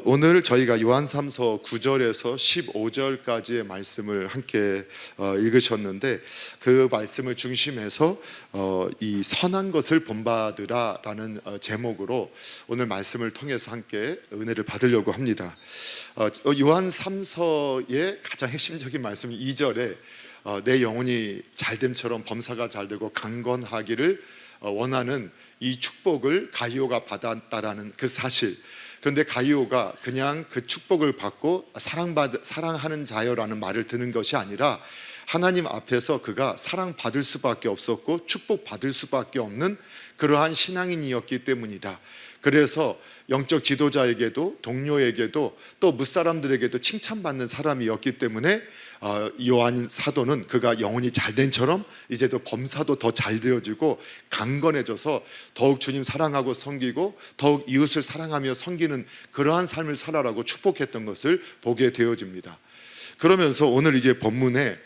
오늘 저희가 요한3서 9절에서 15절까지의 말씀을 함께 읽으셨는데, 그 말씀을 중심해서 이 선한 것을 본받으라 라는 제목으로 오늘 말씀을 통해서 함께 은혜를 받으려고 합니다. 요한3서의 가장 핵심적인 말씀 2절에 내 영혼이 잘됨처럼 범사가 잘되고 강건하기를 원하는 이 축복을 가이오가 받았다라는 그 사실. 그런데 가이오가 그냥 그 축복을 받고 사랑하는 자여라는 말을 듣는 것이 아니라 하나님 앞에서 그가 사랑받을 수밖에 없었고 축복받을 수밖에 없는 그러한 신앙인이었기 때문이다. 그래서 영적 지도자에게도 동료에게도 또 무사람들에게도 칭찬받는 사람이었기 때문에 요한 사도는 그가 영혼이 잘된처럼 이제도 범사도 더 잘 되어지고 강건해져서 더욱 주님 사랑하고 섬기고 더욱 이웃을 사랑하며 섬기는 그러한 삶을 살아라고 축복했던 것을 보게 되어집니다. 그러면서 오늘 이제 본문에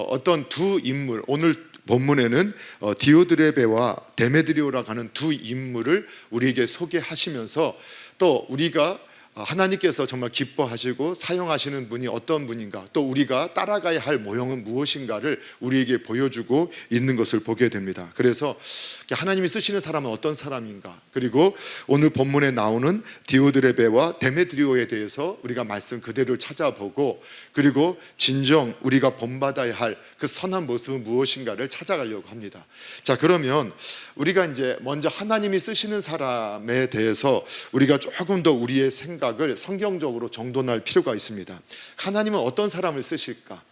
어떤 두 인물, 오늘 본문에는 디오드레베와 데메드리오라고 하는 두 인물을 우리에게 소개하시면서 또 우리가 하나님께서 정말 기뻐하시고 사용하시는 분이 어떤 분인가, 또 우리가 따라가야 할 모형은 무엇인가를 우리에게 보여주고 있는 것을 보게 됩니다. 그래서 하나님이 쓰시는 사람은 어떤 사람인가, 그리고 오늘 본문에 나오는 디오드레베와 데메드리오에 대해서 우리가 말씀 그대로 찾아보고, 그리고 진정 우리가 본받아야 할 그 선한 모습은 무엇인가를 찾아가려고 합니다. 자, 그러면 우리가 이제 먼저 하나님이 쓰시는 사람에 대해서 우리가 조금 더 우리의 생각을 성경적으로 정돈할 필요가 있습니다. 하나님은 어떤 사람을 쓰실까?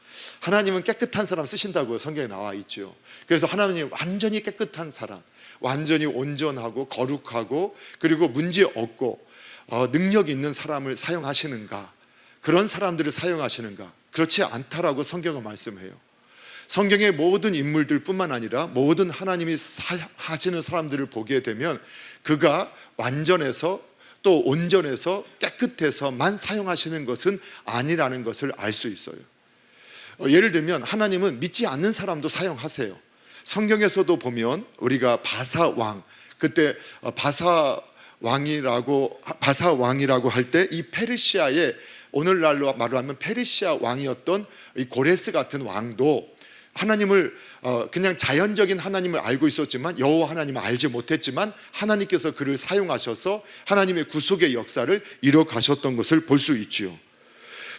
하나님은 깨끗한 사람 쓰신다고 성경에 나와 있죠. 그래서 하나님은 완전히 깨끗한 사람, 완전히 온전하고 거룩하고 그리고 문제 없고 능력 있는 사람을 사용하시는가? 그런 사람들을 사용하시는가? 그렇지 않다라고 성경은 말씀해요. 성경의 모든 인물들 뿐만 아니라 모든 하나님이 하시는 사람들을 보게 되면 그가 완전해서 또 온전해서 깨끗해서만 사용하시는 것은 아니라는 것을 알 수 있어요. 예를 들면 하나님은 믿지 않는 사람도 사용하세요. 성경에서도 보면 우리가 바사 왕, 그때 바사 왕이라고 할 때 이 페르시아의, 오늘날로 말로 하면 페르시아 왕이었던 이 고레스 같은 왕도 하나님을 그냥 자연적인 하나님을 알고 있었지만, 여호와 하나님을 알지 못했지만 하나님께서 그를 사용하셔서 하나님의 구속의 역사를 이뤄 가셨던 것을 볼 수 있지요.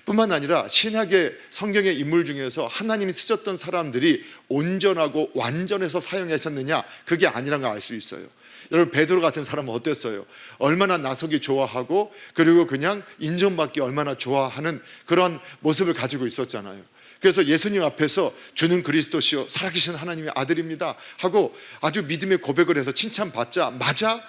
뿐만 아니라 신약의 성경의 인물 중에서 하나님이 쓰셨던 사람들이 온전하고 완전해서 사용하셨느냐, 그게 아니라는 걸 알 수 있어요. 여러분, 베드로 같은 사람은 어땠어요? 얼마나 나서기 좋아하고 그리고 그냥 인정받기 얼마나 좋아하는 그런 모습을 가지고 있었잖아요. 그래서 예수님 앞에서 주는 그리스도시요 살아계신 하나님의 아들입니다 하고 아주 믿음의 고백을 해서 칭찬받자마자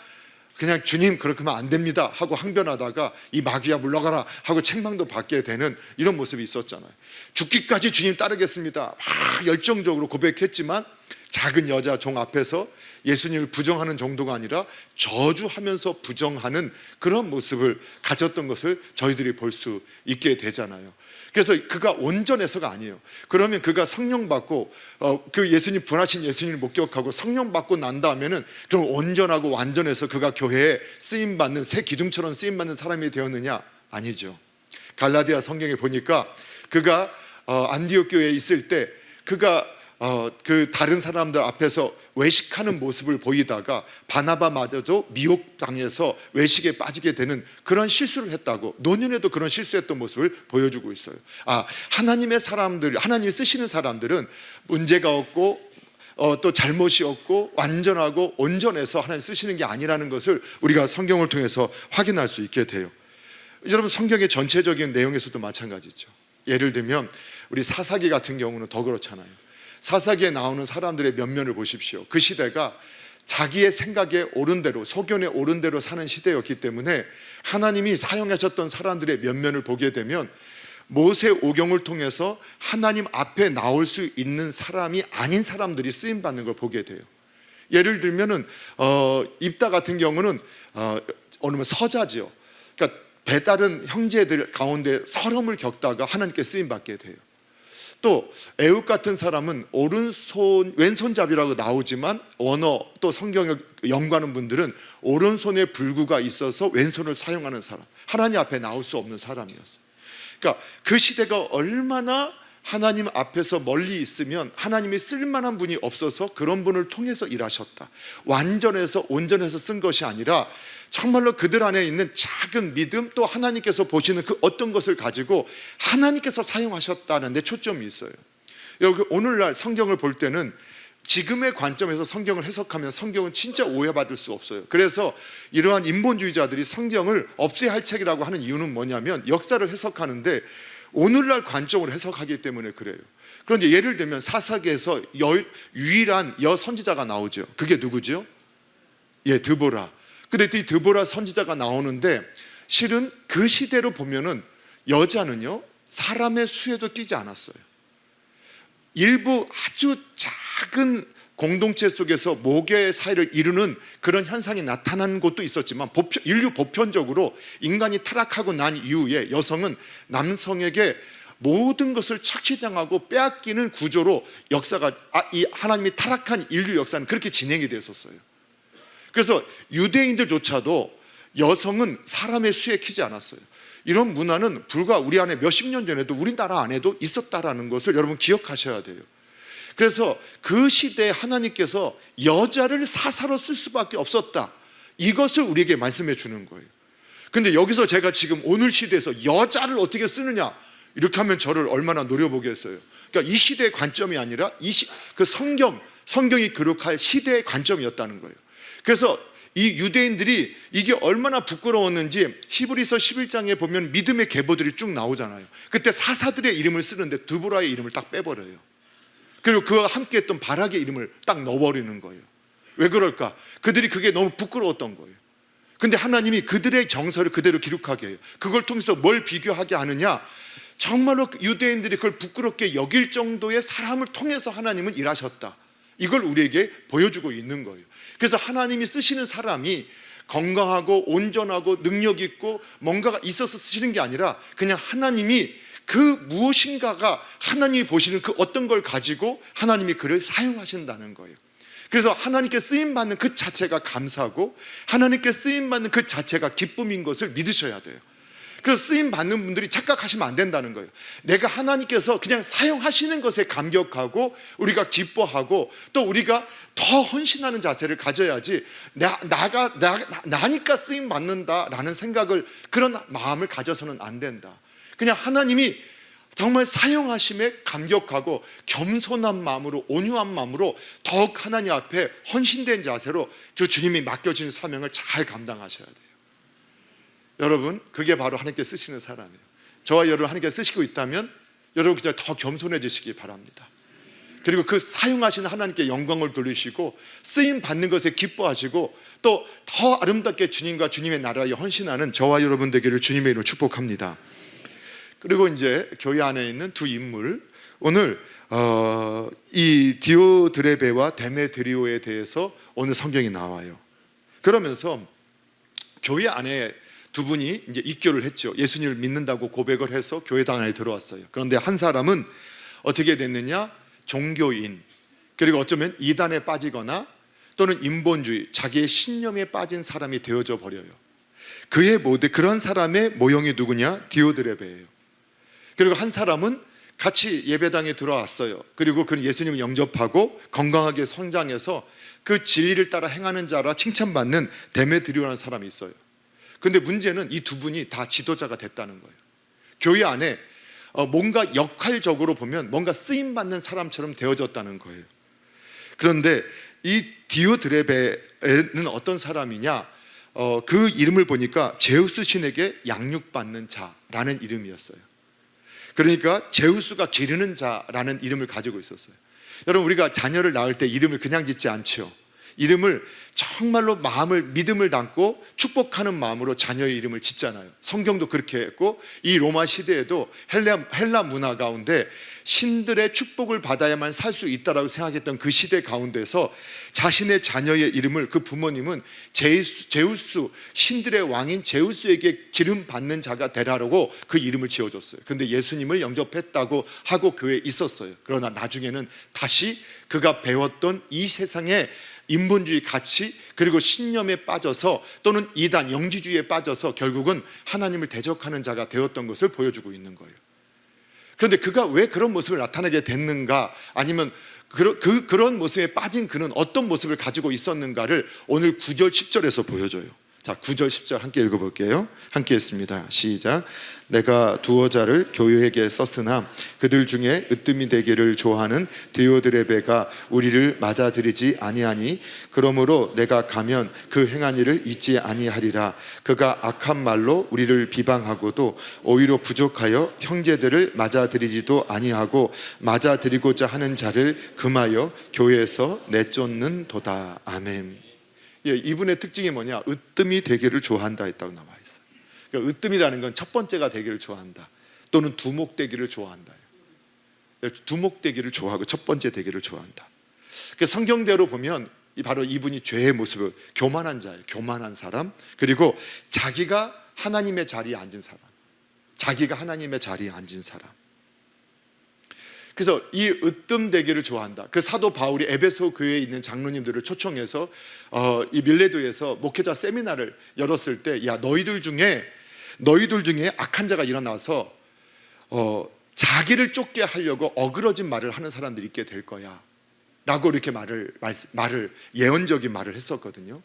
그냥 주님 그렇게 하면 안 됩니다 하고 항변하다가 이 마귀야 물러가라 하고 책망도 받게 되는 이런 모습이 있었잖아요. 죽기까지 주님 따르겠습니다 막 열정적으로 고백했지만 작은 여자 종 앞에서 예수님을 부정하는 정도가 아니라 저주하면서 부정하는 그런 모습을 가졌던 것을 저희들이 볼 수 있게 되잖아요. 그래서 그가 온전해서가 아니에요. 그러면 그가 성령 받고 그 예수님 부활하신 예수님을 목격하고 성령 받고 난 다음에는 그럼 온전하고 완전해서 그가 교회에 쓰임받는 새 기둥처럼 쓰임받는 사람이 되었느냐? 아니죠. 갈라디아 성경에 보니까 그가 안디옥 교회에 있을 때 그가 그 다른 사람들 앞에서 외식하는 모습을 보이다가 바나바마저도 미혹당해서 외식에 빠지게 되는 그런 실수를 했다고, 노년에도 그런 실수했던 모습을 보여주고 있어요. 하나님의 사람들, 하나님이 쓰시는 사람들은 문제가 없고 또 잘못이 없고 완전하고 온전해서 하나님 쓰시는 게 아니라는 것을 우리가 성경을 통해서 확인할 수 있게 돼요. 여러분, 성경의 전체적인 내용에서도 마찬가지죠. 예를 들면 우리 사사기 같은 경우는 더 그렇잖아요. 사사기에 나오는 사람들의 면면을 보십시오. 그 시대가 자기의 생각에 옳은 대로, 소견에 옳은 대로 사는 시대였기 때문에 하나님이 사용하셨던 사람들의 면면을 보게 되면 모세 오경을 통해서 하나님 앞에 나올 수 있는 사람이 아닌 사람들이 쓰임받는 걸 보게 돼요. 예를 들면은 입다 같은 경우는 어느 서자지요. 그러니까 배다른 형제들 가운데 서름을 겪다가 하나님께 쓰임받게 돼요. 또 에웃 같은 사람은 오른손 왼손잡이라고 나오지만 언어 또 성경을 연구하는 분들은 오른손에 불구가 있어서 왼손을 사용하는 사람, 하나님 앞에 나올 수 없는 사람이었어요. 그러니까 그 시대가 얼마나 하나님 앞에서 멀리 있으면 하나님이 쓸만한 분이 없어서 그런 분을 통해서 일하셨다. 완전해서 온전해서 쓴 것이 아니라 정말로 그들 안에 있는 작은 믿음, 또 하나님께서 보시는 그 어떤 것을 가지고 하나님께서 사용하셨다는 데 초점이 있어요. 여기 오늘날 성경을 볼 때는 지금의 관점에서 성경을 해석하면 성경은 진짜 오해받을 수 없어요. 그래서 이러한 인본주의자들이 성경을 없애야 할 책이라고 하는 이유는 뭐냐면 역사를 해석하는데 오늘날 관점으로 해석하기 때문에 그래요. 그런데 예를 들면 사사기에서 유일한 여선지자가 나오죠. 그게 누구죠? 드보라. 근데 이 드보라 선지자가 나오는데 실은 그 시대로 보면은 여자는요 사람의 수에도 끼지 않았어요. 일부 아주 작은 공동체 속에서 모계 사이를 이루는 그런 현상이 나타나는 곳도 있었지만 인류 보편적으로 인간이 타락하고 난 이후에 여성은 남성에게 모든 것을 착취당하고 빼앗기는 구조로 역사가 이 하나님이 타락한 인류 역사는 그렇게 진행이 됐었어요. 그래서 유대인들조차도 여성은 사람의 수에 키지 않았어요. 이런 문화는 불과 우리 안에 몇십 년 전에도 우리나라 안에도 있었다라는 것을 여러분 기억하셔야 돼요. 그래서 그 시대에 하나님께서 여자를 사사로 쓸 수밖에 없었다, 이것을 우리에게 말씀해 주는 거예요. 근데 여기서 제가 지금 오늘 시대에서 여자를 어떻게 쓰느냐 이렇게 하면 저를 얼마나 노려보겠어요. 그러니까 이 시대의 관점이 아니라 그 성경이 기록할 시대의 관점이었다는 거예요. 그래서 이 유대인들이 이게 얼마나 부끄러웠는지 히브리서 11장에 보면 믿음의 계보들이 쭉 나오잖아요. 그때 사사들의 이름을 쓰는데 드보라의 이름을 딱 빼버려요. 그리고 그와 함께 했던 바락의 이름을 딱 넣어버리는 거예요. 왜 그럴까? 그들이 그게 너무 부끄러웠던 거예요. 근데 하나님이 그들의 정서를 그대로 기록하게 해요. 그걸 통해서 뭘 비교하게 하느냐, 정말로 유대인들이 그걸 부끄럽게 여길 정도의 사람을 통해서 하나님은 일하셨다, 이걸 우리에게 보여주고 있는 거예요. 그래서 하나님이 쓰시는 사람이 건강하고 온전하고 능력 있고 뭔가가 있어서 쓰시는 게 아니라 그냥 하나님이 그 무엇인가가 하나님이 보시는 그 어떤 걸 가지고 하나님이 그를 사용하신다는 거예요. 그래서 하나님께 쓰임받는 그 자체가 감사하고 하나님께 쓰임받는 그 자체가 기쁨인 것을 믿으셔야 돼요. 그래서 쓰임받는 분들이 착각하시면 안 된다는 거예요. 내가 하나님께서 그냥 사용하시는 것에 감격하고 우리가 기뻐하고 또 우리가 더 헌신하는 자세를 가져야지 나니까 쓰임받는다라는 생각을, 그런 마음을 가져서는 안 된다. 그냥 하나님이 정말 사용하심에 감격하고 겸손한 마음으로, 온유한 마음으로 더욱 하나님 앞에 헌신된 자세로 주님이 맡겨진 사명을 잘 감당하셔야 돼요. 여러분, 그게 바로 하나님께 쓰시는 사람이에요. 저와 여러분 하나님께 쓰시고 있다면 여러분 그냥 더 겸손해지시기 바랍니다. 그리고 그 사용하시는 하나님께 영광을 돌리시고 쓰임 받는 것에 기뻐하시고 또 더 아름답게 주님과 주님의 나라에 헌신하는 저와 여러분 되기를 주님의 이름으로 축복합니다. 그리고 이제 교회 안에 있는 두 인물, 오늘 이 디오드레베와 데메드리오에 대해서 오늘 성경이 나와요. 그러면서 교회 안에 두 분이 이제 입교를 했죠. 예수님을 믿는다고 고백을 해서 교회당 안에 들어왔어요. 그런데 한 사람은 어떻게 됐느냐? 종교인, 그리고 어쩌면 이단에 빠지거나 또는 인본주의, 자기의 신념에 빠진 사람이 되어져 버려요. 그런 사람의 모형이 누구냐? 디오드레베예요. 그리고 한 사람은 같이 예배당에 들어왔어요. 그리고 그는 예수님을 영접하고 건강하게 성장해서 그 진리를 따라 행하는 자라 칭찬받는 데메드리오라는 사람이 있어요. 근데 문제는 이 두 분이 다 지도자가 됐다는 거예요. 교회 안에 뭔가 역할적으로 보면 뭔가 쓰임받는 사람처럼 되어졌다는 거예요. 그런데 이 디오드레베는 어떤 사람이냐? 그 이름을 보니까 제우스 신에게 양육받는 자라는 이름이었어요. 그러니까 제우스가 기르는 자라는 이름을 가지고 있었어요. 여러분, 우리가 자녀를 낳을 때 이름을 그냥 짓지 않죠. 이름을 정말로 믿음을 담고 축복하는 마음으로 자녀의 이름을 짓잖아요. 성경도 그렇게 했고 이 로마 시대에도 헬라 문화 가운데 신들의 축복을 받아야만 살 수 있다라고 생각했던 그 시대 가운데서 자신의 자녀의 이름을 그 부모님은 제우스, 신들의 왕인 제우스에게 기름 받는 자가 되라고 그 이름을 지어줬어요. 그런데 예수님을 영접했다고 하고 교회에 있었어요. 그러나 나중에는 다시 그가 배웠던 이 세상의 인본주의 가치 그리고 신념에 빠져서 또는 이단 영지주의에 빠져서 결국은 하나님을 대적하는 자가 되었던 것을 보여주고 있는 거예요. 그런데 그가 왜 그런 모습을 나타내게 됐는가, 아니면 그런 모습에 빠진 그는 어떤 모습을 가지고 있었는가를 오늘 9절 10절에서 보여줘요. 자, 9절 10절 함께 읽어볼게요. 함께 했습니다. 시작. 내가 두어 자를 교회에게 썼으나 그들 중에 으뜸이 되기를 좋아하는 디오드레베가 우리를 맞아들이지 아니하니 그러므로 내가 가면 그 행한 일을 잊지 아니하리라. 그가 악한 말로 우리를 비방하고도 오히려 부족하여 형제들을 맞아들이지도 아니하고 맞아들이고자 하는 자를 금하여 교회에서 내쫓는도다. 아멘. 예, 이분의 특징이 뭐냐? 으뜸이 되기를 좋아한다 했다고 나와 있어요. 그러니까 으뜸이라는 건 첫 번째가 되기를 좋아한다, 또는 두목되기를 좋아한다. 두목되기를 좋아하고 첫 번째 되기를 좋아한다. 그러니까 성경대로 보면 바로 이분이 죄의 모습을, 교만한 자예요. 교만한 사람, 그리고 자기가 하나님의 자리에 앉은 사람, 자기가 하나님의 자리에 앉은 사람. 그래서 이 으뜸되기를 좋아한다. 그 사도 바울이 에베소 교회에 있는 장로님들을 초청해서 이 밀레도에서 목회자 세미나를 열었을 때, 야, 너희들 중에 악한 자가 일어나서 자기를 쫓게 하려고 어그러진 말을 하는 사람들이 있게 될 거야 라고 이렇게 말을 예언적인 말을 했었거든요.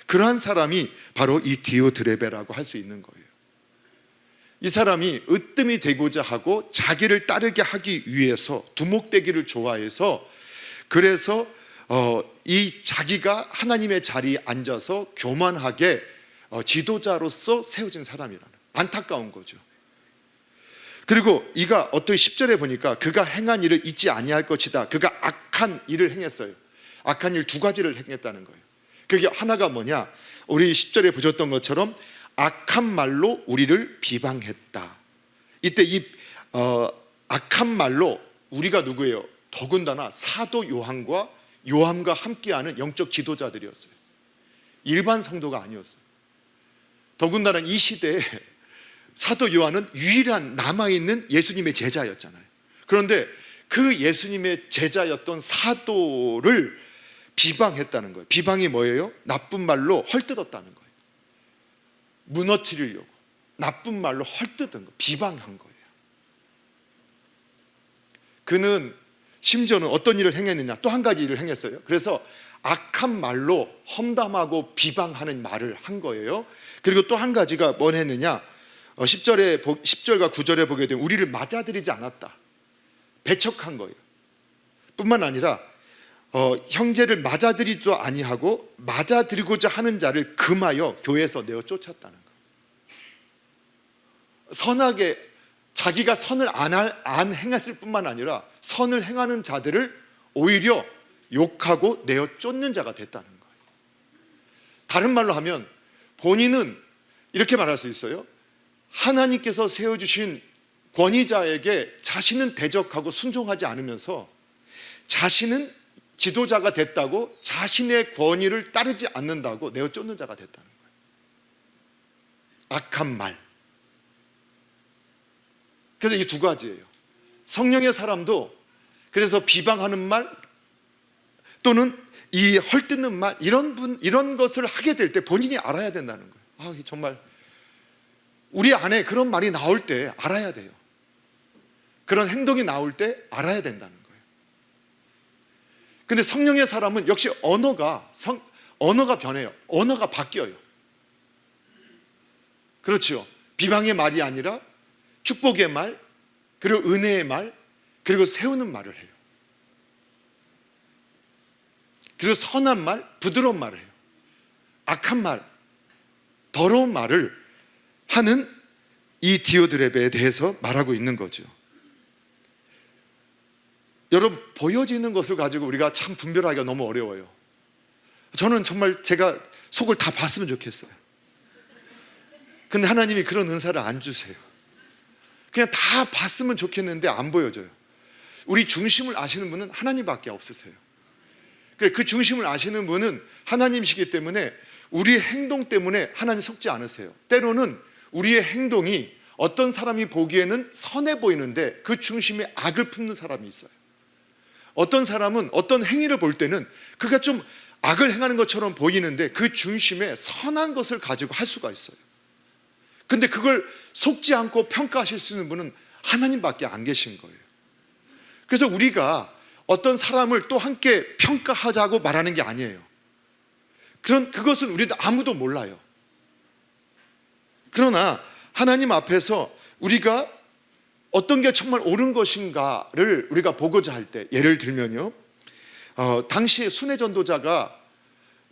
그러한 사람이 바로 이 디오드레베라고 할 수 있는 거예요. 이 사람이 으뜸이 되고자 하고 자기를 따르게 하기 위해서 두목되기를 좋아해서, 그래서 이 자기가 하나님의 자리에 앉아서 교만하게 지도자로서 세워진 사람이라는, 안타까운 거죠. 그리고 이가 어떻게 10절에 보니까 그가 행한 일을 잊지 아니할 것이다. 그가 악한 일을 행했어요. 악한 일 두 가지를 행했다는 거예요. 그게 하나가 뭐냐, 우리 10절에 보셨던 것처럼 악한 말로 우리를 비방했다. 이때 이 악한 말로 우리가 누구예요? 더군다나 사도 요한과 함께하는 영적 지도자들이었어요. 일반 성도가 아니었어요. 더군다나 이 시대에 사도 요한은 유일한 남아있는 예수님의 제자였잖아요. 그런데 그 예수님의 제자였던 사도를 비방했다는 거예요. 비방이 뭐예요? 나쁜 말로 헐뜯었다는 거예요. 무너뜨리려고 나쁜 말로 헐뜯은 거, 비방한 거예요. 그는 심지어는 어떤 일을 행했느냐, 또 한 가지 일을 행했어요. 그래서 악한 말로 험담하고 비방하는 말을 한 거예요. 그리고 또 한 가지가 뭘 했느냐, 10절과 9절에 보게 되면 우리를 맞아들이지 않았다, 배척한 거예요. 뿐만 아니라 형제를 맞아들이지도 아니하고 맞아들이고자 하는 자를 금하여 교회에서 내어 쫓았다는 거예요. 선하게 자기가 선을 안 행했을 뿐만 아니라 선을 행하는 자들을 오히려 욕하고 내어 쫓는 자가 됐다는 거예요. 다른 말로 하면 본인은 이렇게 말할 수 있어요. 하나님께서 세워주신 권위자에게 자신은 대적하고 순종하지 않으면서 자신은 지도자가 됐다고 자신의 권위를 따르지 않는다고 내어 쫓는 자가 됐다는 거예요. 악한 말. 그래서 이 두 가지예요. 성령의 사람도 그래서 비방하는 말 또는 이 헐뜯는 말, 이런 것을 하게 될 때 본인이 알아야 된다는 거예요. 정말 우리 안에 그런 말이 나올 때 알아야 돼요. 그런 행동이 나올 때 알아야 된다는 거예요. 근데 성령의 사람은 역시 언어가 변해요. 언어가 바뀌어요. 그렇죠. 비방의 말이 아니라 축복의 말, 그리고 은혜의 말, 그리고 세우는 말을 해요. 그리고 선한 말, 부드러운 말을 해요. 악한 말, 더러운 말을 하는 이 디오드레베에 대해서 말하고 있는 거죠. 여러분, 보여지는 것을 가지고 우리가 참 분별하기가 너무 어려워요. 저는 정말 제가 속을 다 봤으면 좋겠어요. 근데 하나님이 그런 은사를 안 주세요. 그냥 다 봤으면 좋겠는데 안 보여져요. 우리 중심을 아시는 분은 하나님밖에 없으세요. 그 중심을 아시는 분은 하나님이시기 때문에 우리의 행동 때문에 하나님 속지 않으세요. 때로는 우리의 행동이 어떤 사람이 보기에는 선해 보이는데 그 중심에 악을 품는 사람이 있어요. 어떤 사람은 어떤 행위를 볼 때는 그가 좀 악을 행하는 것처럼 보이는데 그 중심에 선한 것을 가지고 할 수가 있어요. 근데 그걸 속지 않고 평가하실 수 있는 분은 하나님밖에 안 계신 거예요. 그래서 우리가 어떤 사람을 또 함께 평가하자고 말하는 게 아니에요. 그것은 우리도 아무도 몰라요. 그러나 하나님 앞에서 우리가 어떤 게 정말 옳은 것인가를 우리가 보고자 할 때, 예를 들면요, 당시에 순회 전도자가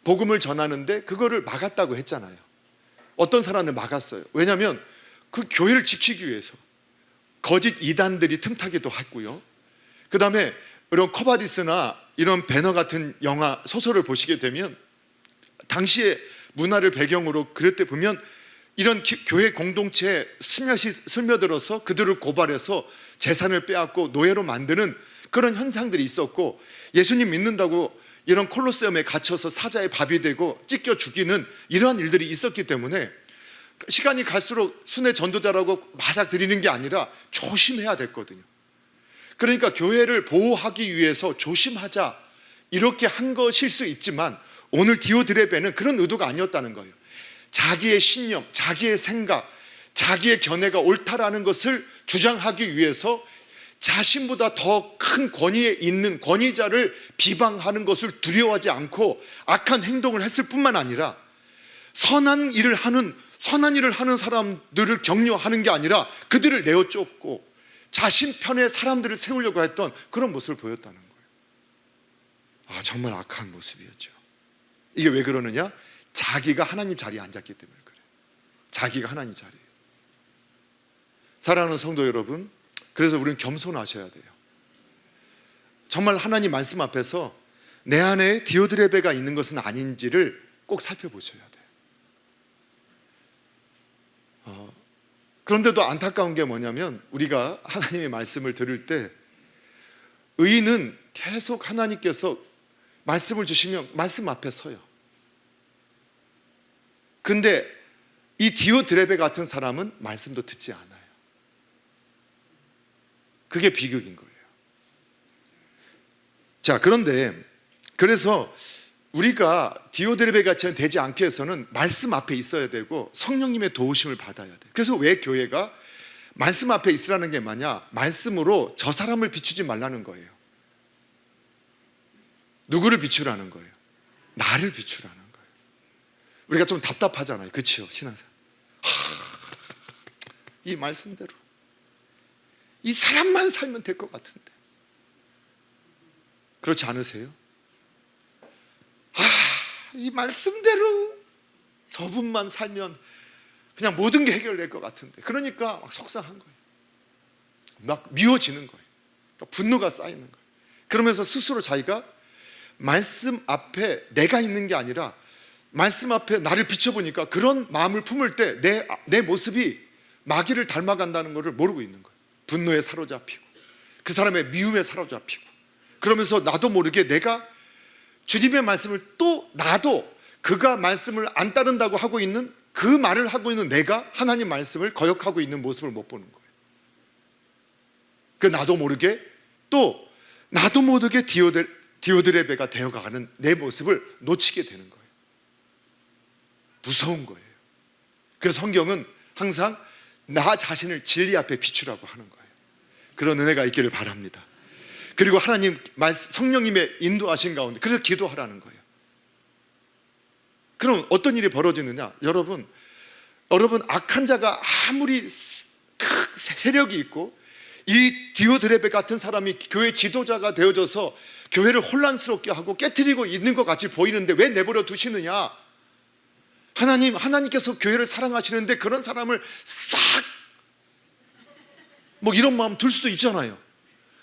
복음을 전하는데 그거를 막았다고 했잖아요. 어떤 사람을 막았어요. 왜냐하면 그 교회를 지키기 위해서 거짓 이단들이 틈타기도 했고요. 그 다음에 이런 커바디스나 이런 배너 같은 영화, 소설을 보시게 되면 당시의 문화를 배경으로 그럴 때 보면 이런 교회 공동체에 스며들어서 그들을 고발해서 재산을 빼앗고 노예로 만드는 그런 현상들이 있었고, 예수님 믿는다고 이런 콜로세움에 갇혀서 사자의 밥이 되고 찢겨 죽이는 이러한 일들이 있었기 때문에 시간이 갈수록 순회 전도자라고 맞아들이는 게 아니라 조심해야 됐거든요. 그러니까 교회를 보호하기 위해서 조심하자 이렇게 한 것일 수 있지만, 오늘 디오드레베는 그런 의도가 아니었다는 거예요. 자기의 신념, 자기의 생각, 자기의 견해가 옳다라는 것을 주장하기 위해서 자신보다 더 큰 권위에 있는 권위자를 비방하는 것을 두려워하지 않고 악한 행동을 했을 뿐만 아니라 선한 일을 하는 사람들을 격려하는 게 아니라 그들을 내어 쫓고 자신 편의 사람들을 세우려고 했던 그런 모습을 보였다는 거예요. 정말 악한 모습이었죠. 이게 왜 그러느냐? 자기가 하나님 자리에 앉았기 때문에 그래요. 자기가 하나님 자리에. 사랑하는 성도 여러분, 그래서 우리는 겸손하셔야 돼요. 정말 하나님 말씀 앞에서 내 안에 디오드레베가 있는 것은 아닌지를 꼭 살펴보셔야 돼요. 그런데도 안타까운 게 뭐냐면, 우리가 하나님의 말씀을 들을 때 의인은 계속 하나님께서 말씀을 주시면 말씀 앞에 서요. 근데 이 디오드레베 같은 사람은 말씀도 듣지 않아요. 그게 비극인 거예요. 자, 그런데 그래서 우리가 디오드레베 같이 되지 않기 위해서는 말씀 앞에 있어야 되고 성령님의 도우심을 받아야 돼요. 그래서 왜 교회가 말씀 앞에 있으라는 게 뭐냐? 말씀으로 저 사람을 비추지 말라는 거예요. 누구를 비추라는 거예요? 나를 비추라는 거예요. 우리가 좀 답답하잖아요. 그렇죠? 신앙생활. 이 말씀대로 이 사람만 살면 될 것 같은데 그렇지 않으세요? 이 말씀대로 저분만 살면 그냥 모든 게 해결될 것 같은데, 그러니까 막 속상한 거예요. 막 미워지는 거예요. 그러니까 분노가 쌓이는 거예요. 그러면서 스스로 자기가 말씀 앞에 내가 있는 게 아니라 말씀 앞에 나를 비춰보니까 그런 마음을 품을 때 내 모습이 마귀를 닮아간다는 것을 모르고 있는 거예요. 분노에 사로잡히고 그 사람의 미움에 사로잡히고, 그러면서 나도 모르게 내가 주님의 말씀을 또 나도 그가 말씀을 안 따른다고 하고 있는 그 말을 하고 있는 내가 하나님 말씀을 거역하고 있는 모습을 못 보는 거예요. 그 나도 모르게 디오드레베가 되어가는 내 모습을 놓치게 되는 거예요. 무서운 거예요. 그래서 성경은 항상 나 자신을 진리 앞에 비추라고 하는 거예요. 그런 은혜가 있기를 바랍니다. 그리고 하나님 성령님의 인도하신 가운데 그래서 기도하라는 거예요. 그럼 어떤 일이 벌어지느냐? 여러분 악한 자가 아무리 세력이 있고 이 디오드레베 같은 사람이 교회 지도자가 되어져서 교회를 혼란스럽게 하고 깨트리고 있는 것 같이 보이는데 왜 내버려 두시느냐? 하나님께서 교회를 사랑하시는데 그런 사람을 싹 이런 마음 들 수도 있잖아요.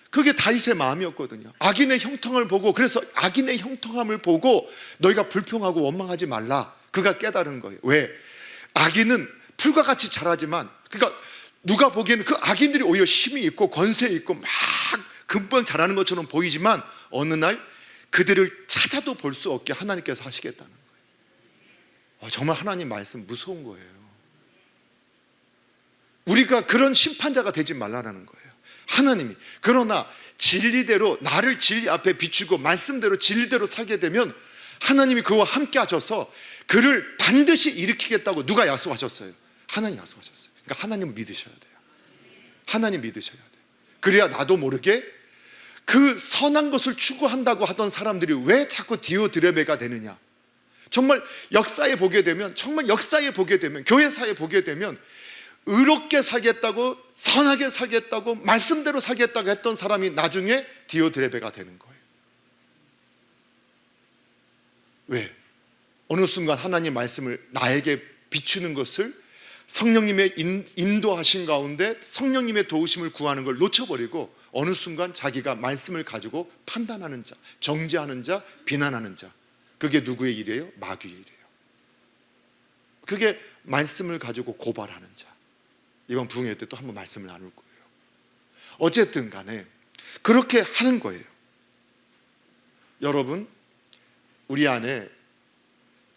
그게 다윗의 마음이었거든요. 악인의 형통을 보고, 그래서 악인의 형통함을 보고 너희가 불평하고 원망하지 말라. 그가 깨달은 거예요. 왜? 악인은 풀과 같이 자라지만, 그러니까 누가 보기에는 그 악인들이 오히려 힘이 있고 권세 있고 막 금방 잘하는 것처럼 보이지만 어느 날 그들을 찾아도 볼 수 없게 하나님께서 하시겠다는 거예요. 정말 하나님 말씀 무서운 거예요. 우리가 그런 심판자가 되지 말라는 거예요. 하나님이. 그러나 진리대로, 나를 진리 앞에 비추고 말씀대로 진리대로 살게 되면 하나님이 그와 함께 하셔서 그를 반드시 일으키겠다고 누가 약속하셨어요? 하나님 약속하셨어요. 그러니까 하나님을 믿으셔야 돼요. 하나님 믿으셔야 돼요. 그래야 나도 모르게 그 선한 것을 추구한다고 하던 사람들이 왜 자꾸 디오드레베가 되느냐. 정말 역사에 보게 되면, 정말 역사에 보게 되면, 교회사에 보게 되면 의롭게 살겠다고, 선하게 살겠다고, 말씀대로 살겠다고 했던 사람이 나중에 디오드레베가 되는 거예요. 왜? 어느 순간 하나님 말씀을 나에게 비추는 것을 성령님의 인도하신 가운데 성령님의 도우심을 구하는 걸 놓쳐버리고 어느 순간 자기가 말씀을 가지고 판단하는 자, 정죄하는 자, 비난하는 자, 그게 누구의 일이에요? 마귀의 일이에요. 그게 말씀을 가지고 고발하는 자. 이번 부흥회 때 또 한번 말씀을 나눌 거예요. 어쨌든 간에 그렇게 하는 거예요. 여러분, 우리 안에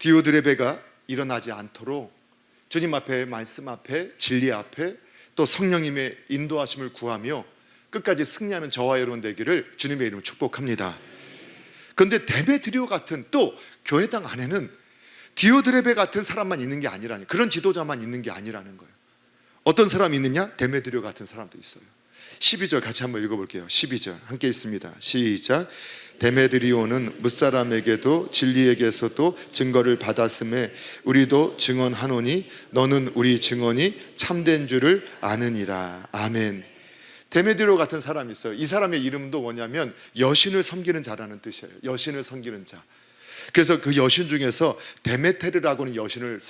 디오드레베가 일어나지 않도록 주님 앞에, 말씀 앞에, 진리 앞에 또 성령님의 인도하심을 구하며 끝까지 승리하는 저와 여러분 되기를 주님의 이름으로 축복합니다. 그런데 데메드리오 같은, 또 교회당 안에는 디오드레베 같은 사람만 있는 게 아니라니, 그런 지도자만 있는 게 아니라는 거예요. 어떤 사람이 있느냐? 데메드리오 같은 사람도 있어요. 12절 같이 한번 읽어볼게요. 12절 함께 읽습니다. 시작. 데메드리오는 뭇사람에게도 진리에게서도 증거를 받았음에 우리도 증언하노니 너는 우리 증언이 참된 줄을 아느니라. 아멘. 데메드리오 같은 사람이 있어요. 이 사람의 이름도 뭐냐면 여신을 섬기는 자라는 뜻이에요. 여신을 섬기는 자. 그래서 그 여신 중에서 데메테르라고는 여신을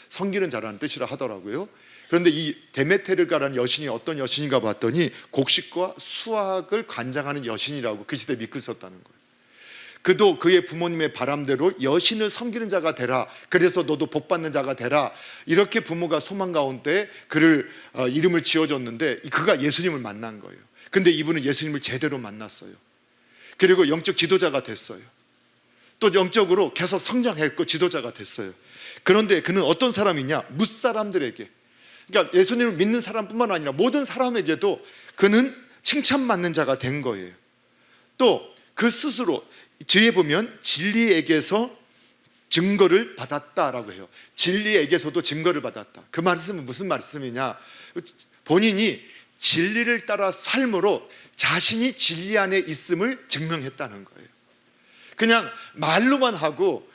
섬기는 자라는 뜻이라 하더라고요. 그런데 이 데메테르가라는 여신이 어떤 여신인가 봤더니 곡식과 수확을 관장하는 여신이라고 그 시대에 믿고 있었다는 거예요. 그도 그의 부모님의 바람대로 여신을 섬기는 자가 되라, 그래서 너도 복받는 자가 되라, 이렇게 부모가 소망 가운데 그를 이름을 지어줬는데 그가 예수님을 만난 거예요. 근데 이분은 예수님을 제대로 만났어요. 그리고 영적 지도자가 됐어요. 또 영적으로 계속 성장했고 지도자가 됐어요. 그런데 그는 어떤 사람이냐? 뭇사람들에게, 그러니까 예수님을 믿는 사람뿐만 아니라 모든 사람에게도 그는 칭찬받는 자가 된 거예요. 또 그 스스로 뒤에 보면 진리에게서 증거를 받았다라고 해요. 진리에게서도 증거를 받았다. 그 말씀은 무슨 말씀이냐? 본인이 진리를 따라 삶으로 자신이 진리 안에 있음을 증명했다는 거예요. 그냥 말로만 하고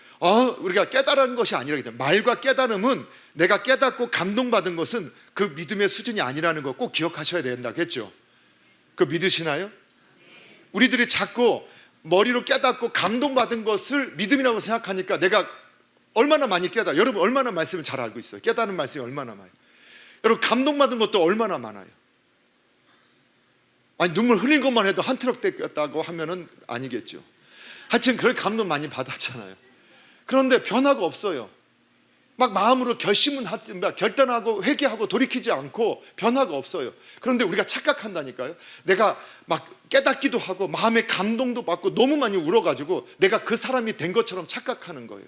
우리가 깨달은 것이 아니라, 말과 깨달음은, 내가 깨닫고 감동받은 것은 그 믿음의 수준이 아니라는 거 꼭 기억하셔야 된다겠죠. 그거 믿으시나요? 우리들이 자꾸 머리로 깨닫고 감동받은 것을 믿음이라고 생각하니까 내가 얼마나 많이 깨달아요. 여러분 얼마나 말씀을 잘 알고 있어요. 깨닫는 말씀이 얼마나 많아요. 여러분 감동받은 것도 얼마나 많아요. 아니 눈물 흘린 것만 해도 한 트럭 떼었다고 하면은 아니겠죠. 하여튼 그렇게 감동 많이 받았잖아요. 그런데 변화가 없어요. 막 마음으로 결단하고 회개하고 돌이키지 않고 변화가 없어요. 그런데 우리가 착각한다니까요. 내가 막 깨닫기도 하고 마음의 감동도 받고 너무 많이 울어가지고 내가 그 사람이 된 것처럼 착각하는 거예요.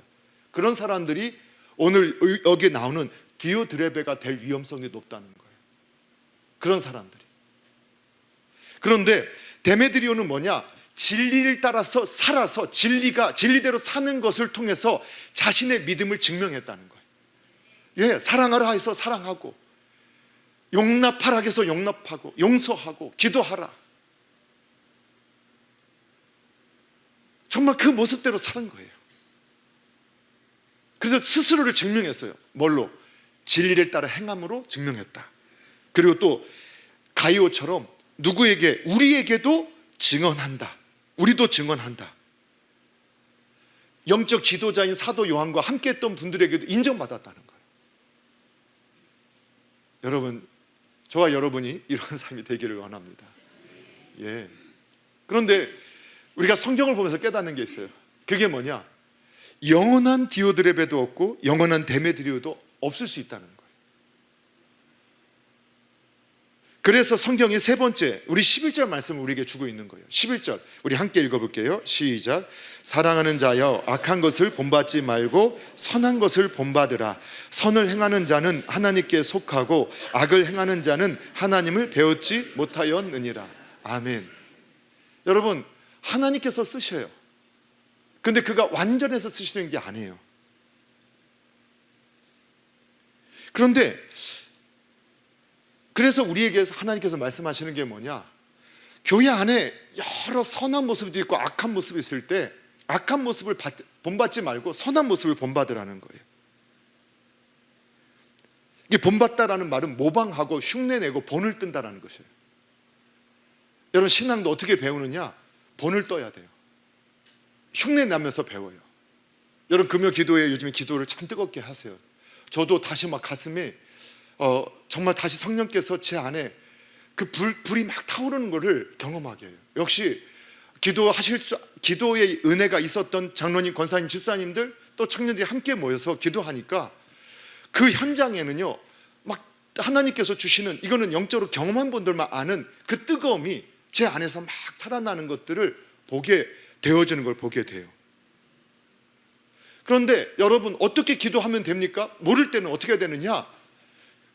그런 사람들이 오늘 여기에 나오는 디오드레베가 될 위험성이 높다는 거예요. 그런 사람들이. 그런데 데메드리오는 뭐냐? 진리를 따라서 살아서 진리대로 사는 것을 통해서 자신의 믿음을 증명했다는 거예요. 예, 사랑하라 해서 사랑하고, 용납하라 해서 용납하고, 용서하고, 기도하라. 정말 그 모습대로 사는 거예요. 그래서 스스로를 증명했어요. 뭘로? 진리를 따라 행함으로 증명했다. 그리고 또 가이오처럼 누구에게? 우리에게도 증언한다. 우리도 증언한다. 영적 지도자인 사도 요한과 함께 했던 분들에게도 인정받았다는 거예요. 여러분, 저와 여러분이 이런 삶이 되기를 원합니다. 예. 그런데 우리가 성경을 보면서 깨닫는 게 있어요. 그게 뭐냐? 영원한 디오드레베도 없고 영원한 데메드리오도 없을 수 있다는 거예요. 그래서 성경의 세 번째, 우리 11절 말씀을 우리에게 주고 있는 거예요. 11절 우리 함께 읽어볼게요. 시작. 사랑하는 자여, 악한 것을 본받지 말고 선한 것을 본받으라. 선을 행하는 자는 하나님께 속하고 악을 행하는 자는 하나님을 배웠지 못하였느니라. 아멘. 여러분, 하나님께서 쓰셔요. 근데 그가 완전해서 쓰시는 게 아니에요. 그런데 그래서 우리에게 하나님께서 말씀하시는 게 뭐냐, 교회 안에 여러 선한 모습도 있고 악한 모습이 있을 때 악한 모습을 본받지 말고 선한 모습을 본받으라는 거예요. 이게 본받다라는 말은 모방하고 흉내내고 본을 뜬다라는 것이에요. 여러분, 신앙도 어떻게 배우느냐, 본을 떠야 돼요. 흉내내면서 배워요. 여러분, 금요 기도에 요즘에 기도를 참 뜨겁게 하세요. 저도 다시 막 가슴에 정말 다시 성령께서 제 안에 그 불이 막 타오르는 것을 경험하게 해요. 역시 기도의 은혜가 있었던 장로님, 권사님, 집사님들 또 청년들이 함께 모여서 기도하니까 그 현장에는요, 막 하나님께서 주시는, 이거는 영적으로 경험한 분들만 아는 그 뜨거움이 제 안에서 막 살아나는 것들을 보게 되어지는 걸 보게 돼요. 그런데 여러분, 어떻게 기도하면 됩니까? 모를 때는 어떻게 해야 되느냐?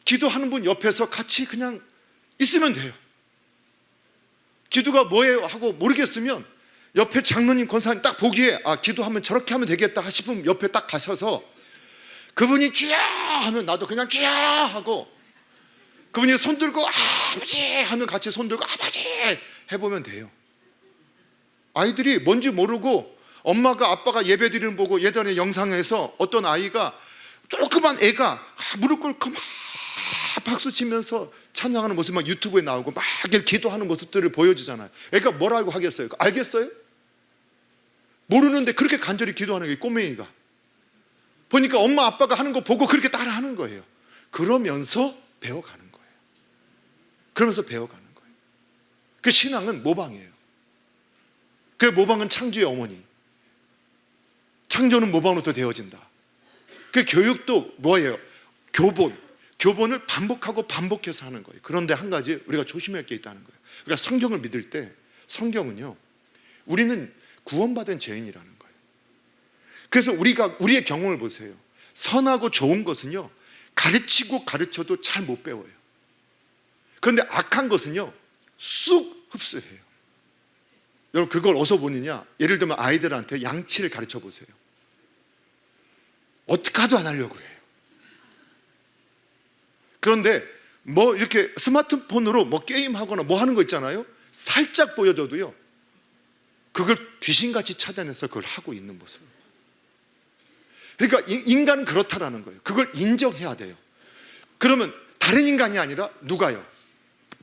기도하는 분 옆에서 같이 그냥 있으면 돼요. 기도가 뭐예요 하고 모르겠으면 옆에 장로님, 권사님 딱 보기에 기도하면 저렇게 하면 되겠다 싶으면 옆에 딱 가셔서 그분이 주야 하면 나도 그냥 주야 하고, 그분이 손 들고 아버지 하면 같이 손 들고 아버지 해보면 돼요. 아이들이 뭔지 모르고 엄마가 아빠가 예배 드리는 보고, 예전에 영상에서 어떤 아이가, 조그만 애가 무릎 꿇고 막 박수 치면서 찬양하는 모습 막 유튜브에 나오고 막 기도하는 모습들을 보여주잖아요. 애가 뭐라고 하겠어요? 알겠어요? 모르는데 그렇게 간절히 기도하는 게 꼬맹이가. 보니까 엄마 아빠가 하는 거 보고 그렇게 따라 하는 거예요. 그러면서 배워가는 거예요. 그러면서 배워가는 거예요. 그 신앙은 모방이에요. 그 모방은 창조의 어머니. 창조는 모방으로부터 되어진다. 그 교육도 뭐예요? 교본을 반복하고 반복해서 하는 거예요. 그런데 한 가지 우리가 조심할 게 있다는 거예요. 우리가 성경을 믿을 때, 성경은요, 우리는 구원받은 죄인이라는 거예요. 그래서 우리의 경험을 보세요. 선하고 좋은 것은요, 가르치고 가르쳐도 잘 못 배워요. 그런데 악한 것은요, 쑥 흡수해요. 여러분, 그걸 어디서 보느냐? 예를 들면 아이들한테 양치를 가르쳐 보세요. 어떻게 하도 안 하려고 해요. 그런데 뭐 이렇게 스마트폰으로 뭐 게임하거나 뭐 하는 거 있잖아요. 살짝 보여줘도요, 그걸 귀신같이 찾아내서 그걸 하고 있는 모습. 그러니까 인간은 그렇다라는 거예요. 그걸 인정해야 돼요. 그러면 다른 인간이 아니라 누가요?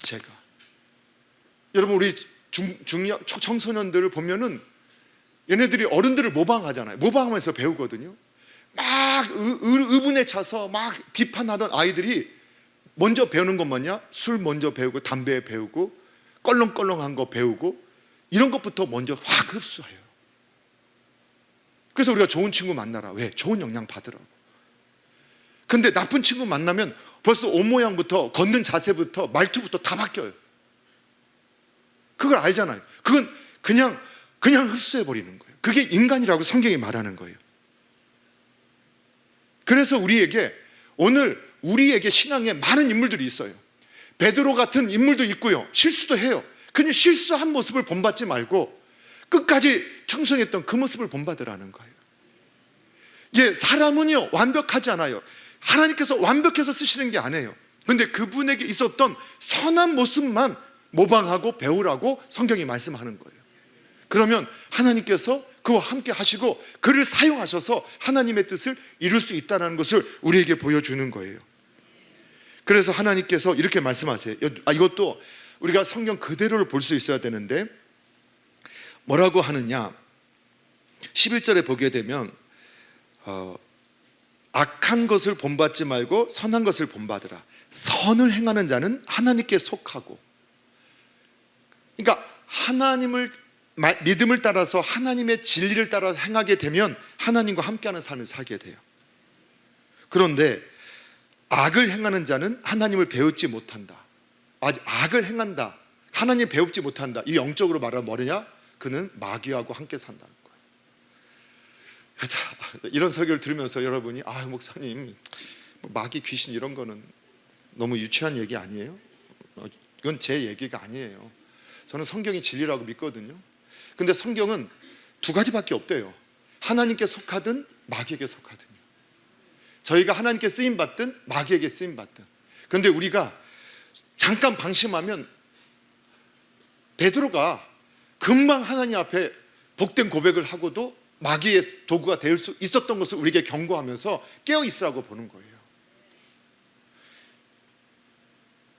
제가. 여러분, 우리 청소년들을 보면은 얘네들이 어른들을 모방하잖아요. 모방하면서 배우거든요. 막 의분에 차서 막 비판하던 아이들이 먼저 배우는 건 뭐냐? 술 먼저 배우고, 담배 배우고, 껄렁껄렁한 거 배우고, 이런 것부터 먼저 확 흡수해요. 그래서 우리가 좋은 친구 만나라. 왜? 좋은 영향 받으라고. 근데 나쁜 친구 만나면 벌써 옷 모양부터, 걷는 자세부터, 말투부터 다 바뀌어요. 그걸 알잖아요. 그건 그냥 흡수해버리는 거예요. 그게 인간이라고 성경이 말하는 거예요. 그래서 오늘 우리에게 신앙에 많은 인물들이 있어요. 베드로 같은 인물도 있고요, 실수도 해요. 그냥 실수한 모습을 본받지 말고 끝까지 충성했던 그 모습을 본받으라는 거예요. 사람은요, 완벽하지 않아요. 하나님께서 완벽해서 쓰시는 게 아니에요. 그런데 그분에게 있었던 선한 모습만 모방하고 배우라고 성경이 말씀하는 거예요. 그러면 하나님께서 그와 함께 하시고 그를 사용하셔서 하나님의 뜻을 이룰 수 있다는 것을 우리에게 보여주는 거예요. 그래서 하나님께서 이렇게 말씀하세요. 이것도 우리가 성경 그대로를 볼 수 있어야 되는데, 뭐라고 하느냐, 11절에 보게 되면 악한 것을 본받지 말고 선한 것을 본받으라. 선을 행하는 자는 하나님께 속하고, 그러니까 하나님을 믿음을 따라서 하나님의 진리를 따라 행하게 되면 하나님과 함께하는 삶을 살게 돼요. 그런데 악을 행하는 자는 하나님을 배우지 못한다. 악을 행한다, 하나님 배웁지 못한다, 이 영적으로 말하면 뭐냐? 그는 마귀하고 함께 산다는 거예요. 이런 설교를 들으면서 여러분이 목사님 마귀 귀신 이런 거는 너무 유치한 얘기 아니에요? 이건 제 얘기가 아니에요. 저는 성경이 진리라고 믿거든요. 근데 성경은 두 가지밖에 없대요. 하나님께 속하든 마귀에게 속하든요. 저희가 하나님께 쓰임받든 마귀에게 쓰임받든. 그런데 우리가 잠깐 방심하면 베드로가 금방 하나님 앞에 복된 고백을 하고도 마귀의 도구가 될 수 있었던 것을 우리에게 경고하면서 깨어 있으라고 보는 거예요.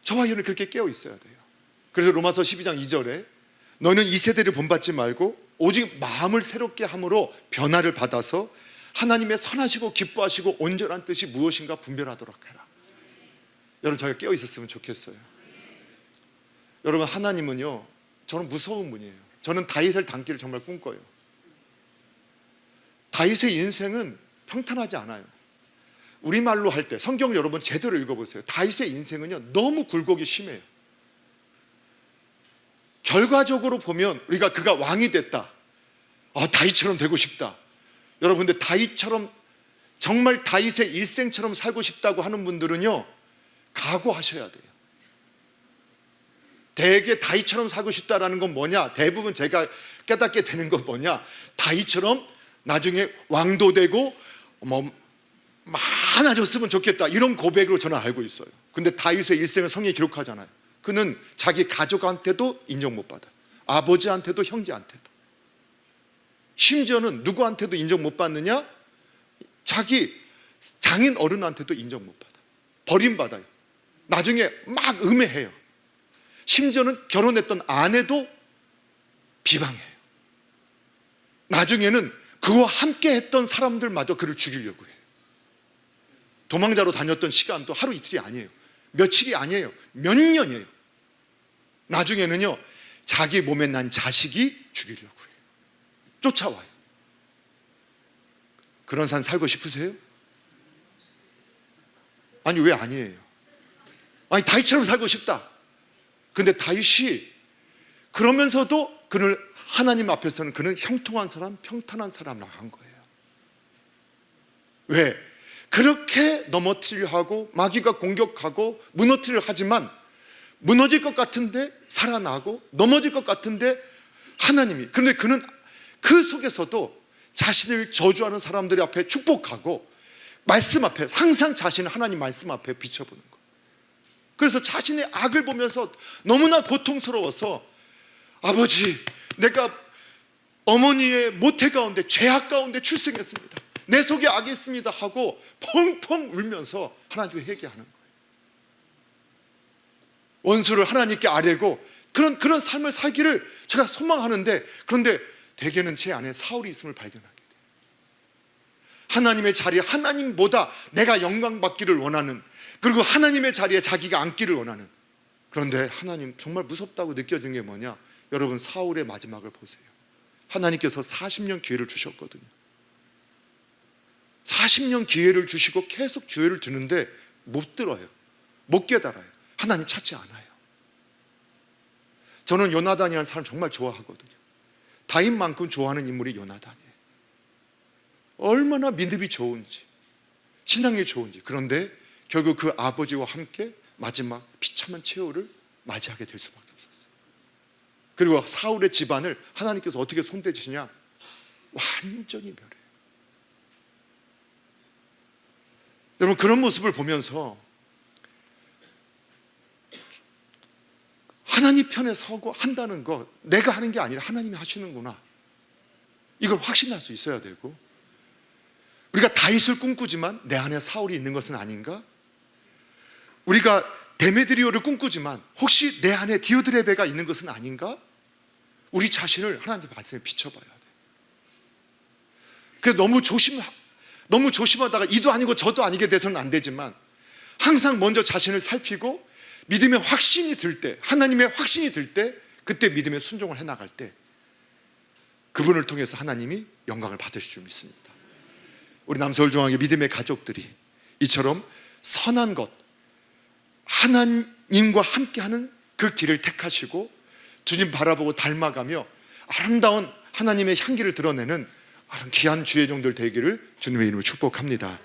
저와 여러분은 그렇게 깨어 있어야 돼요. 그래서 로마서 12장 2절에 너는 이 세대를 본받지 말고 오직 마음을 새롭게 함으로 변화를 받아서 하나님의 선하시고 기뻐하시고 온전한 뜻이 무엇인가 분별하도록 해라. 여러분, 저희가 깨어 있었으면 좋겠어요. 여러분, 하나님은요, 저는 무서운 분이에요. 저는 다윗을 닮기를 정말 꿈꿔요. 다윗의 인생은 평탄하지 않아요. 우리말로 할 때 성경을 여러분 제대로 읽어보세요. 다윗의 인생은요 너무 굴곡이 심해요. 결과적으로 보면 우리가 그가 왕이 됐다, 다윗처럼 되고 싶다. 여러분, 근데 다윗처럼 정말 다윗의 일생처럼 살고 싶다고 하는 분들은요 각오하셔야 돼요. 대개 다윗처럼 살고 싶다라는 건 뭐냐? 대부분 제가 깨닫게 되는 건 뭐냐? 다윗처럼 나중에 왕도 되고 많아졌으면 좋겠다, 이런 고백으로 저는 알고 있어요. 근데 다윗의 일생을 성경이 기록하잖아요. 그는 자기 가족한테도 인정 못 받아, 아버지한테도 형제한테도, 심지어는 누구한테도 인정 못 받느냐? 자기 장인 어른한테도 인정 못 받아, 버림받아요. 나중에 막 음해해요. 심지어는 결혼했던 아내도 비방해요. 나중에는 그와 함께 했던 사람들마저 그를 죽이려고 해요. 도망자로 다녔던 시간도 하루 이틀이 아니에요. 며칠이 아니에요. 몇 년이에요. 나중에는요 자기 몸에 난 자식이 죽이려고 해요. 쫓아와요. 그런 삶 살고 싶으세요? 아니, 왜 아니에요? 아니, 다윗처럼 살고 싶다. 근데 다윗이 그러면서도 그를 하나님 앞에서는 그는 형통한 사람, 평탄한 사람이라고 한 거예요. 왜? 그렇게 넘어뜨리려 하고 마귀가 공격하고 무너뜨리려 하지만 무너질 것 같은데 살아나고 넘어질 것 같은데 하나님이, 그런데 그는 그 속에서도 자신을 저주하는 사람들 앞에 축복하고 말씀 앞에 항상 자신을 하나님 말씀 앞에 비춰보는 거예요. 그래서 자신의 악을 보면서 너무나 고통스러워서 아버지, 내가 어머니의 모태 가운데 죄악 가운데 출생했습니다, 내 속에 악이 있습니다 하고 펑펑 울면서 하나님께 회개하는 거예요. 원수를 하나님께 아뢰고 그런 삶을 살기를 제가 소망하는데, 그런데 대개는 제 안에 사울이 있음을 발견하게 돼요. 하나님의 자리에 하나님보다 내가 영광 받기를 원하는, 그리고 하나님의 자리에 자기가 앉기를 원하는. 그런데 하나님 정말 무섭다고 느껴진 게 뭐냐? 여러분, 사울의 마지막을 보세요. 하나님께서 40년 기회를 주셨거든요. 40년 기회를 주시고 계속 기회를 주는데 못 들어요. 못 깨달아요. 하나님 찾지 않아요. 저는 요나단이라는 사람 정말 좋아하거든요. 다윗만큼 좋아하는 인물이 요나단이에요. 얼마나 믿음이 좋은지, 신앙이 좋은지. 그런데 결국 그 아버지와 함께 마지막 비참한 최후를 맞이하게 될 수밖에 없었어요. 그리고 사울의 집안을 하나님께서 어떻게 손대시냐? 완전히 멸해요. 여러분, 그런 모습을 보면서 하나님 편에 서고 한다는 거, 내가 하는 게 아니라 하나님이 하시는구나, 이걸 확신할 수 있어야 되고, 우리가 다윗을 꿈꾸지만 내 안에 사울이 있는 것은 아닌가? 우리가 데메드리오를 꿈꾸지만 혹시 내 안에 디오드레베가 있는 것은 아닌가? 우리 자신을 하나님의 말씀에 비춰봐야 돼. 그래서 너무 조심하다가 이도 아니고 저도 아니게 돼서는 안 되지만, 항상 먼저 자신을 살피고 믿음의 확신이 들 때, 하나님의 확신이 들 때, 그때 믿음의 순종을 해나갈 때 그분을 통해서 하나님이 영광을 받으실 줄 믿습니다. 우리 남서울중앙의 믿음의 가족들이 이처럼 선한 것, 하나님과 함께하는 그 길을 택하시고 주님 바라보고 닮아가며 아름다운 하나님의 향기를 드러내는 귀한 주의 종들 되기를 주님의 이름으로 축복합니다.